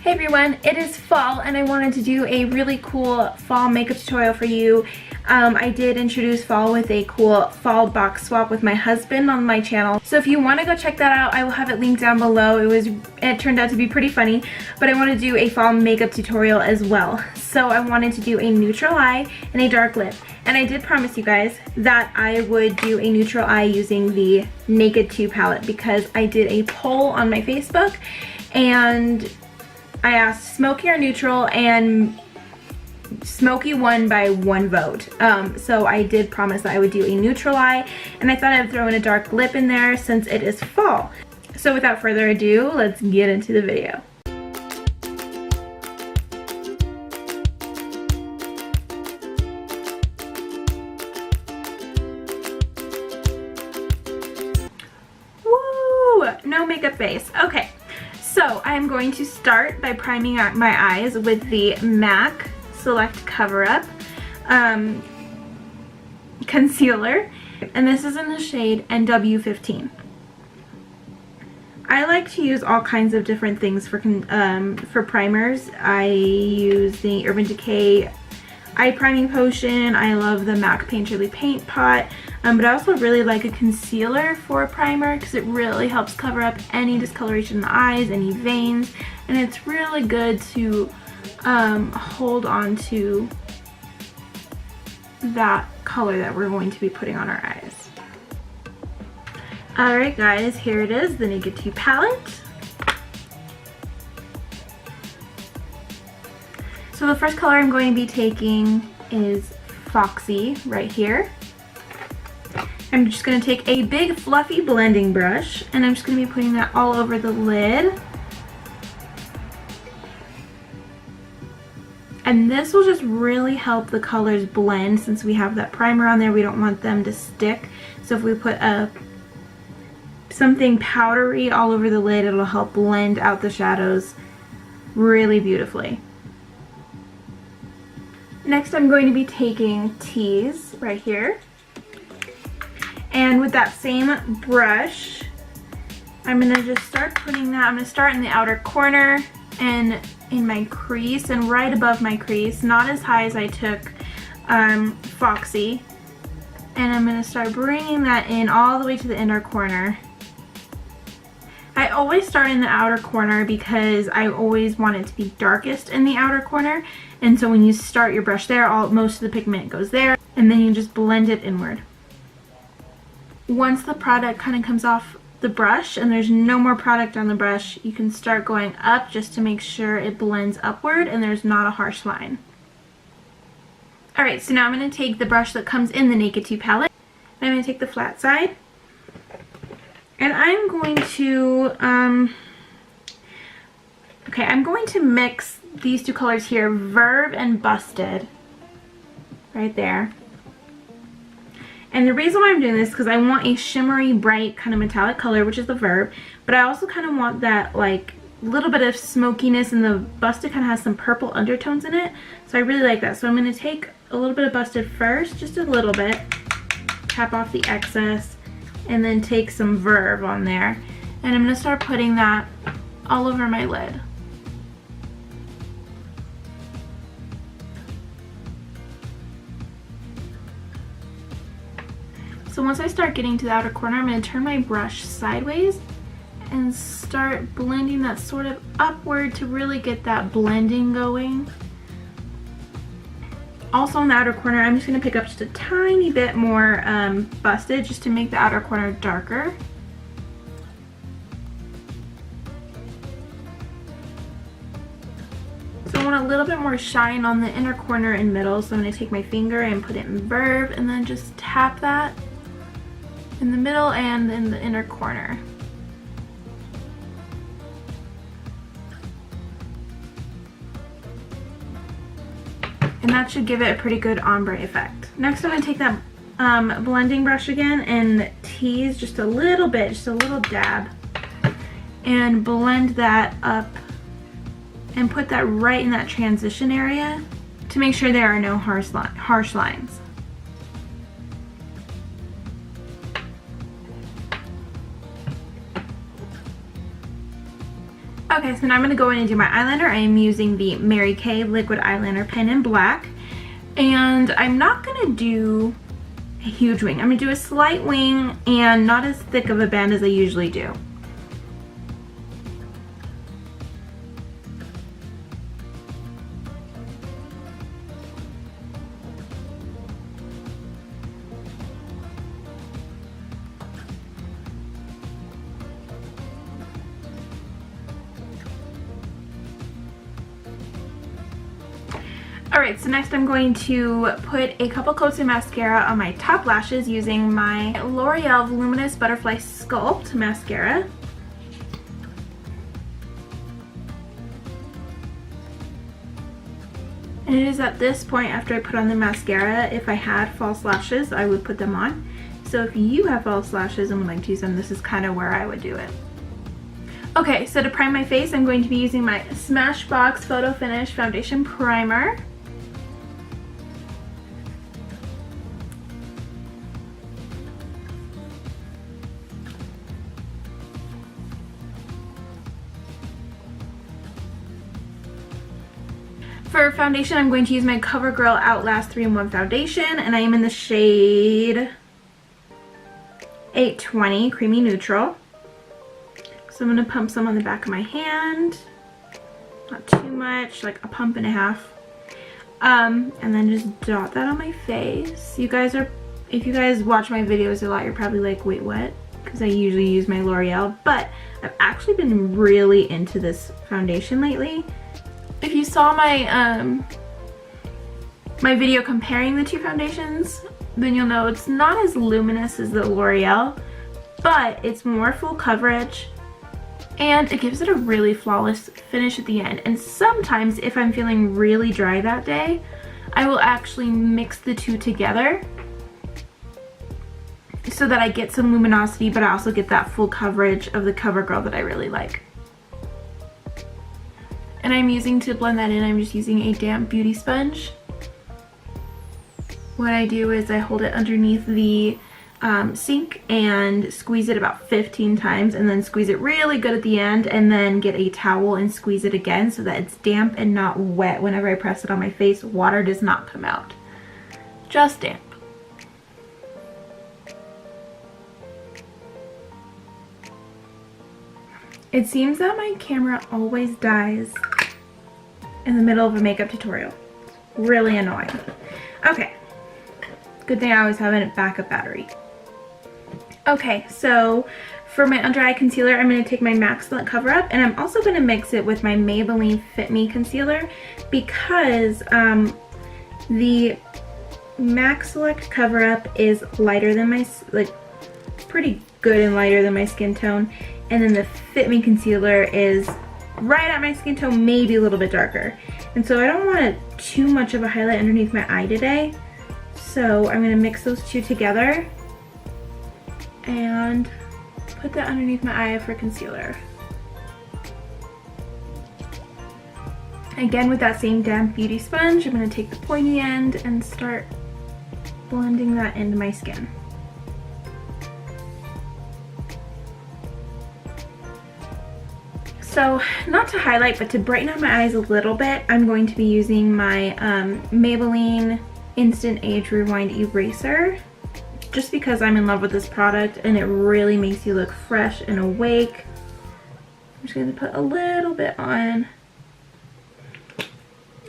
Hey everyone, it is fall and I wanted to do a really cool fall makeup tutorial for you. I did introduce fall with a cool fall box swap with my husband on my channel. So if you want to go check that out, I will have it linked down below. It turned out to be pretty funny, but I want to do a fall makeup tutorial as well. So I wanted to do a neutral eye and a dark lip. And I did promise you guys that I would do a neutral eye using the Naked 2 palette because I did a poll on my Facebook and I asked smoky or neutral, and smoky won by 1 vote. So I did promise that I would do a neutral eye, and I thought I'd throw in a dark lip in there since it is fall. So without further ado, let's get into the video. Woo! No makeup face. Okay. So I'm going to start by priming out my eyes with the MAC Select Cover Up concealer, and this is in the shade NW15. I like to use all kinds of different things for primers. I use the Urban Decay eye priming potion. I love the MAC Painterly paint pot, but I also really like a concealer for a primer because it really helps cover up any discoloration in the eyes, any veins, and it's really good to hold on to that color that we're going to be putting on our eyes. Alright guys, here it is, the Naked 2 palette. So the first color I'm going to be taking is Foxy right here. I'm just going to take a big fluffy blending brush and I'm just going to be putting that all over the lid. And this will just really help the colors blend since we have that primer on there. We don't want them to stick. So if we put something powdery all over the lid, it'll help blend out the shadows really beautifully. Next I'm going to be taking Tease right here. And with that same brush, I'm going to just start putting that. I'm going to start in the outer corner and in my crease and right above my crease, not as high as I took Foxy. And I'm going to start bringing that in all the way to the inner corner. I always start in the outer corner because I always want it to be darkest in the outer corner, and so when you start your brush there, most of the pigment goes there, and then you just blend it inward. Once the product kind of comes off the brush and there's no more product on the brush, you can start going up just to make sure it blends upward and there's not a harsh line. Alright, so now I'm going to take the brush that comes in the Naked 2 palette, and I'm going to take the flat side. And I'm going to, I'm going to mix these two colors here, Verve and Busted, right there. And the reason why I'm doing this is because I want a shimmery, bright, kind of metallic color, which is the Verve, but I also kind of want that, like, little bit of smokiness, and the Busted kind of has some purple undertones in it, so I really like that. So I'm going to take a little bit of Busted first, just a little bit, tap off the excess, and then take some Verve on there, and I'm going to start putting that all over my lid. So once I start getting to the outer corner, I'm going to turn my brush sideways and start blending that sort of upward to really get that blending going. Also in the outer corner, I'm just going to pick up just a tiny bit more Busted just to make the outer corner darker. So I want a little bit more shine on the inner corner and middle, so I'm going to take my finger and put it in Verve and then just tap that in the middle and in the inner corner. And that should give it a pretty good ombre effect. Next I'm going to take that blending brush again and tease just a little bit, just a little dab, and blend that up and put that right in that transition area to make sure there are no harsh lines. Okay, so now I'm going to go in and do my eyeliner. I am using the Mary Kay liquid eyeliner pen in black. And I'm not going to do a huge wing. I'm going to do a slight wing and not as thick of a band as I usually do. Alright, so next I'm going to put a couple coats of mascara on my top lashes using my L'Oreal Voluminous Butterfly Sculpt mascara. And it is at this point after I put on the mascara, if I had false lashes, I would put them on. So if you have false lashes and would like to use them, this is kind of where I would do it. Okay, so to prime my face, I'm going to be using my Smashbox Photo Finish Foundation Primer. For foundation, I'm going to use my CoverGirl Outlast 3-in-1 foundation, and I am in the shade 820 Creamy Neutral. So I'm going to pump some on the back of my hand, not too much, like a pump and a half, and then just dot that on my face. If you guys watch my videos a lot, you're probably like, wait, what? Because I usually use my L'Oreal, but I've actually been really into this foundation lately. If you saw my my video comparing the two foundations, then you'll know it's not as luminous as the L'Oreal, but it's more full coverage and it gives it a really flawless finish at the end. And sometimes if I'm feeling really dry that day, I will actually mix the two together so that I get some luminosity, but I also get that full coverage of the CoverGirl that I really like. And to blend that in, I'm just using a damp beauty sponge. What I do is I hold it underneath the sink and squeeze it about 15 times, and then squeeze it really good at the end, and then get a towel and squeeze it again so that it's damp and not wet. Whenever I press it on my face, water does not come out, just damp. It seems that my camera always dies in the middle of a makeup tutorial. It's really annoying. Okay, good thing I always have a backup battery. Okay, so for my under eye concealer, I'm going to take my MAC Select Cover Up, and I'm also going to mix it with my Maybelline Fit Me concealer, because the MAC Select Cover Up is lighter than my, pretty good and lighter than my skin tone. And then the Fit Me concealer is right at my skin tone, maybe a little bit darker. And so I don't want too much of a highlight underneath my eye today. So I'm going to mix those two together and put that underneath my eye for concealer. Again, with that same damp beauty sponge, I'm going to take the pointy end and start blending that into my skin. So, not to highlight, but to brighten up my eyes a little bit, I'm going to be using my Maybelline Instant Age Rewind Eraser, just because I'm in love with this product and it really makes you look fresh and awake. I'm just going to put a little bit on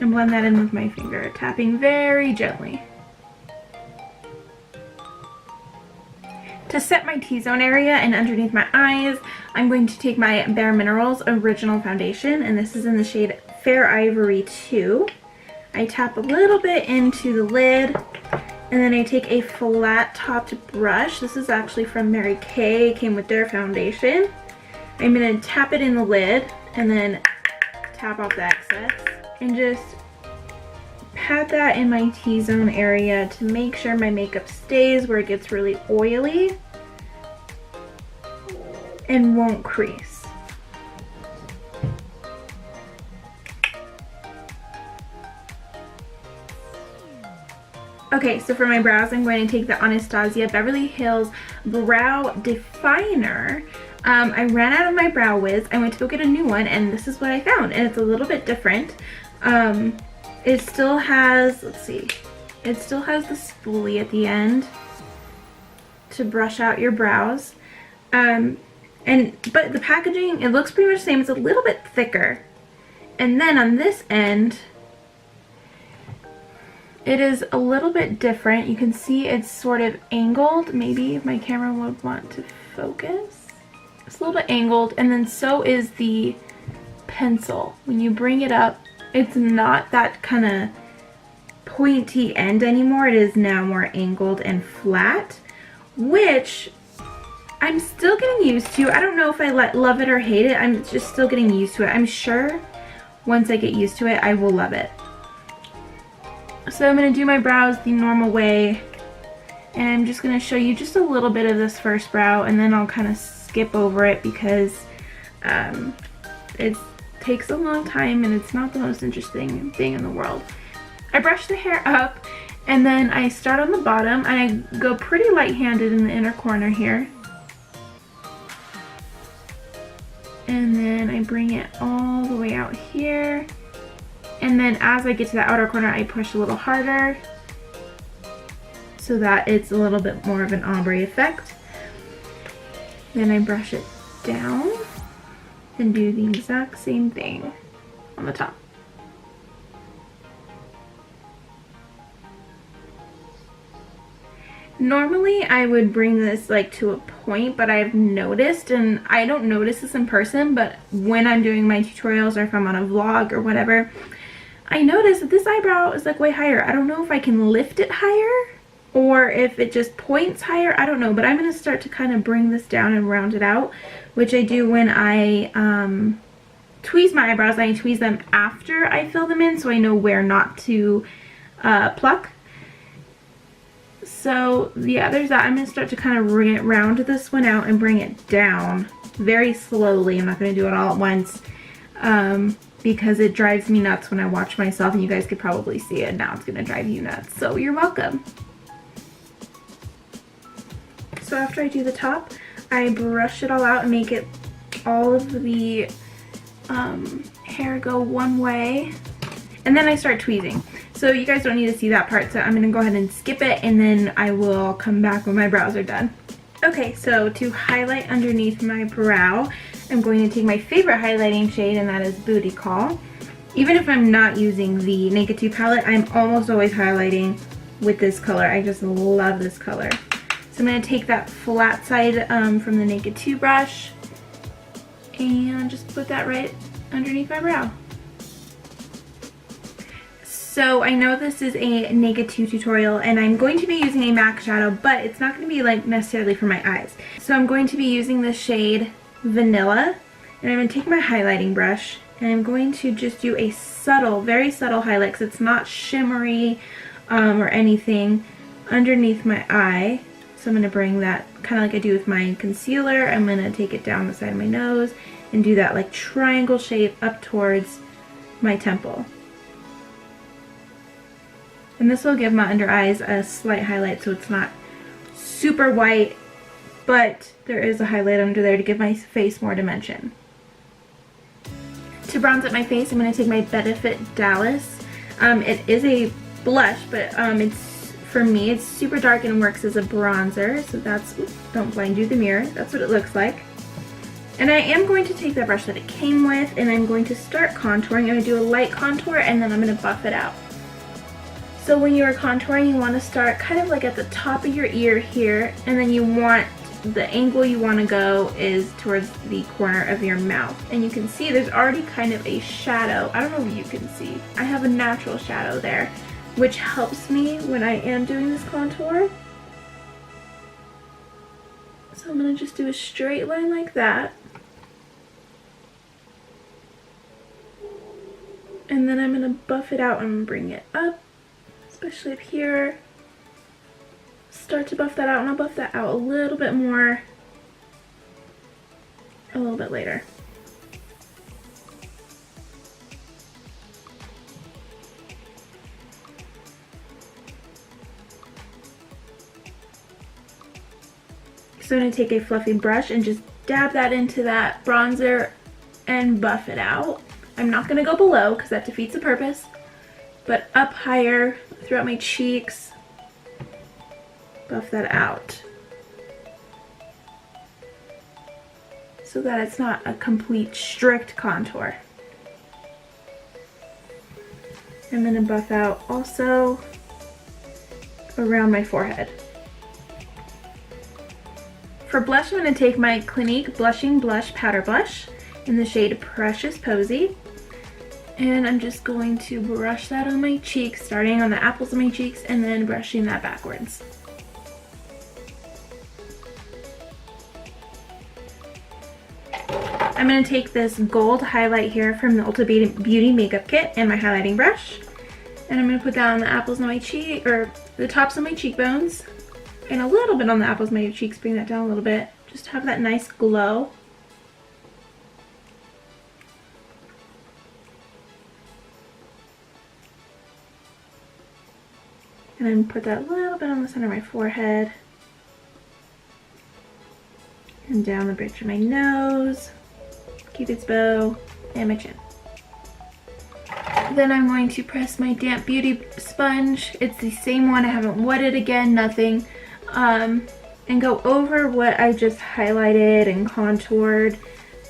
and blend that in with my finger, tapping very gently. To set my T-zone area and underneath my eyes, I'm going to take my Bare Minerals Original Foundation, and this is in the shade Fair Ivory 2. I tap a little bit into the lid, and then I take a flat-topped brush. This is actually from Mary Kay. It came with their foundation. I'm going to tap it in the lid, and then tap off the excess, and just pat that in my T-zone area to make sure my makeup stays where it gets really oily and won't crease. Okay, so for my brows, I'm going to take the Anastasia Beverly Hills Brow Definer. I ran out of my Brow Wiz. I went to go get a new one, and this is what I found, and it's a little bit different. It still has, let's see, it still has the spoolie at the end to brush out your brows. But the packaging, it looks pretty much the same. It's a little bit thicker. And then on this end, it is a little bit different. You can see it's sort of angled. Maybe if my camera would want to focus. It's a little bit angled, and then so is the pencil. When you bring it up, it's not that kind of pointy end anymore. It is now more angled and flat, which I'm still getting used to. I don't know if I love it or hate it. I'm just still getting used to it. I'm sure once I get used to it, I will love it. So I'm going to do my brows the normal way, and I'm just going to show you just a little bit of this first brow, and then I'll kind of skip over it because it takes a long time and it's not the most interesting thing in the world. I brush the hair up, and then I start on the bottom, and I go pretty light-handed in the inner corner here. And then I bring it all the way out here. And then as I get to the outer corner, I push a little harder so that it's a little bit more of an ombre effect. Then I brush it down and do the exact same thing on the top. Normally I would bring this like to a point, but I've noticed, and I don't notice this in person, but when I'm doing my tutorials or if I'm on a vlog or whatever, I notice that this eyebrow is like way higher. I don't know if I can lift it higher or if it just points higher. I don't know, but I'm going to start to kind of bring this down and round it out, which I do when I tweeze my eyebrows. I tweeze them after I fill them in so I know where not to pluck. So yeah, there's that. I'm going to start to kind of round this one out and bring it down very slowly. I'm not going to do it all at once because it drives me nuts when I watch myself, and you guys could probably see it. Now it's going to drive you nuts. So you're welcome. So after I do the top, I brush it all out and make it all of the hair go one way. And then I start tweezing. So you guys don't need to see that part, so I'm going to go ahead and skip it, and then I will come back when my brows are done. Okay, so to highlight underneath my brow, I'm going to take my favorite highlighting shade, and that is Booty Call. Even if I'm not using the Naked 2 palette, I'm almost always highlighting with this color. I just love this color. So I'm going to take that flat side from the Naked 2 brush and just put that right underneath my brow. So I know this is a Naked 2 tutorial, and I'm going to be using a MAC shadow, but it's not going to be like necessarily for my eyes. So I'm going to be using the shade Vanilla, and I'm going to take my highlighting brush, and I'm going to just do a subtle, very subtle highlight, because it's not shimmery or anything, underneath my eye. So I'm going to bring that kind of like I do with my concealer. I'm going to take it down the side of my nose and do that like triangle shape up towards my temple. And this will give my under eyes a slight highlight, so it's not super white, but there is a highlight under there to give my face more dimension. To bronze up my face, I'm going to take my Benefit Dallas. It is a blush, but for me, it's super dark and works as a bronzer. So that's, oops, don't blind you the mirror. That's what it looks like. And I am going to take that brush that it came with, and I'm going to start contouring. I'm going to do a light contour, and then I'm going to buff it out. So when you are contouring, you want to start kind of like at the top of your ear here, and then you want, the angle you want to go is towards the corner of your mouth. And you can see there's already kind of a shadow. I don't know if you can see. I have a natural shadow there, which helps me when I am doing this contour. So I'm going to just do a straight line like that. And then I'm going to buff it out and bring it up. Especially up here. Start to buff that out, and I'll buff that out a little bit more a little bit later. So I'm going to take a fluffy brush and just dab that into that bronzer and buff it out. I'm not going to go below because that defeats the purpose, but up higher throughout my cheeks, buff that out so that it's not a complete strict contour. I'm going to buff out also around my forehead. For blush, I'm going to take my Clinique Blushing Blush Powder Blush in the shade Precious Posy. And I'm just going to brush that on my cheeks, starting on the apples of my cheeks and then brushing that backwards. I'm going to take this gold highlight here from the Ulta Beauty Makeup Kit and my highlighting brush. And I'm going to put that on the apples of my cheek, or the tops of my cheekbones. And a little bit on the apples of my cheeks, bring that down a little bit. Just have that nice glow. And then put that little bit on the center of my forehead. And down the bridge of my nose, Cupid's bow, and my chin. Then I'm going to press my damp beauty sponge. It's the same one, I haven't wetted again, nothing. And go over what I just highlighted and contoured,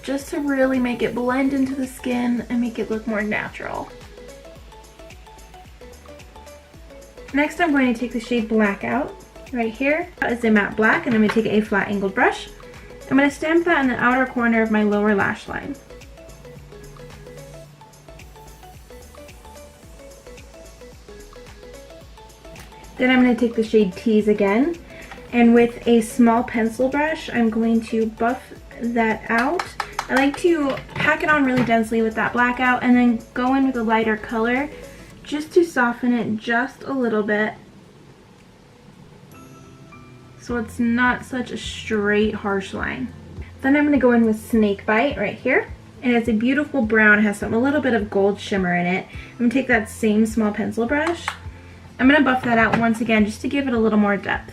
just to really make it blend into the skin and make it look more natural. Next, I'm going to take the shade Blackout right here. That is a matte black, and I'm going to take a flat angled brush. I'm going to stamp that in the outer corner of my lower lash line. Then I'm going to take the shade Tease again, and with a small pencil brush, I'm going to buff that out. I like to pack it on really densely with that Blackout and then go in with a lighter color just to soften it just a little bit, so it's not such a straight, harsh line. Then I'm going to go in with Snakebite right here, and it's a beautiful brown. It has a little bit of gold shimmer in it. I'm going to take that same small pencil brush. I'm going to buff that out once again just to give it a little more depth.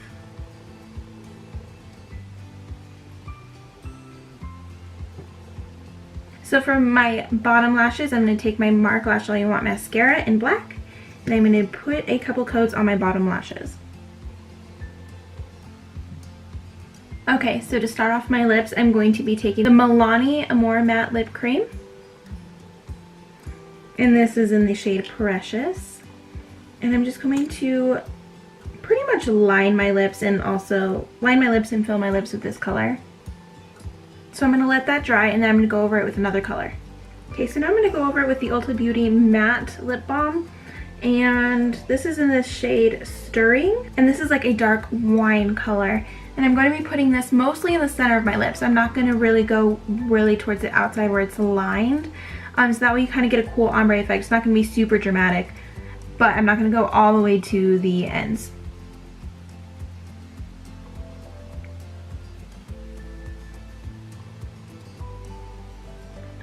So for my bottom lashes, I'm going to take my MARC Lash All You Want mascara in black, and I'm going to put a couple coats on my bottom lashes. Okay, so to start off my lips, I'm going to be taking the Milani Amore Matte Lip Cream. And this is in the shade Precious. And I'm just going to pretty much line my lips and also line my lips and fill my lips with this color. So I'm going to let that dry, and then I'm going to go over it with another color. Okay, so now I'm going to go over it with the Ulta Beauty Matte Lip Balm. And this is in this shade Stirring. And this is like a dark wine color. And I'm going to be putting this mostly in the center of my lips. I'm not going to really go towards the outside where it's lined. So that way you kind of get a cool ombre effect. It's not going to be super dramatic, but I'm not going to go all the way to the ends.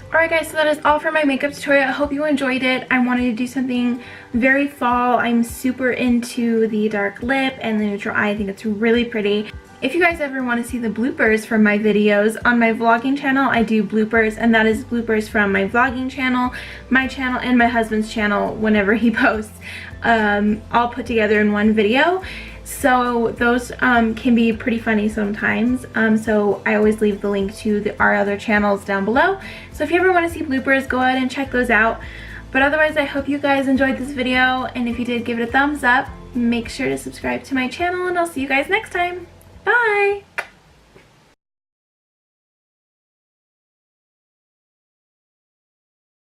Alright guys, so that is all for my makeup tutorial. I hope you enjoyed it. I wanted to do something very fall. I'm super into the dark lip and the neutral eye. I think it's really pretty. If you guys ever want to see the bloopers from my videos, on my vlogging channel I do bloopers, and that is bloopers from my vlogging channel, my channel, and my husband's channel whenever he posts, all put together in one video. So those can be pretty funny sometimes, so I always leave the link to our other channels down below. So if you ever want to see bloopers, go ahead and check those out. But otherwise, I hope you guys enjoyed this video, and if you did, give it a thumbs up. Make sure to subscribe to my channel, and I'll see you guys next time. Bye!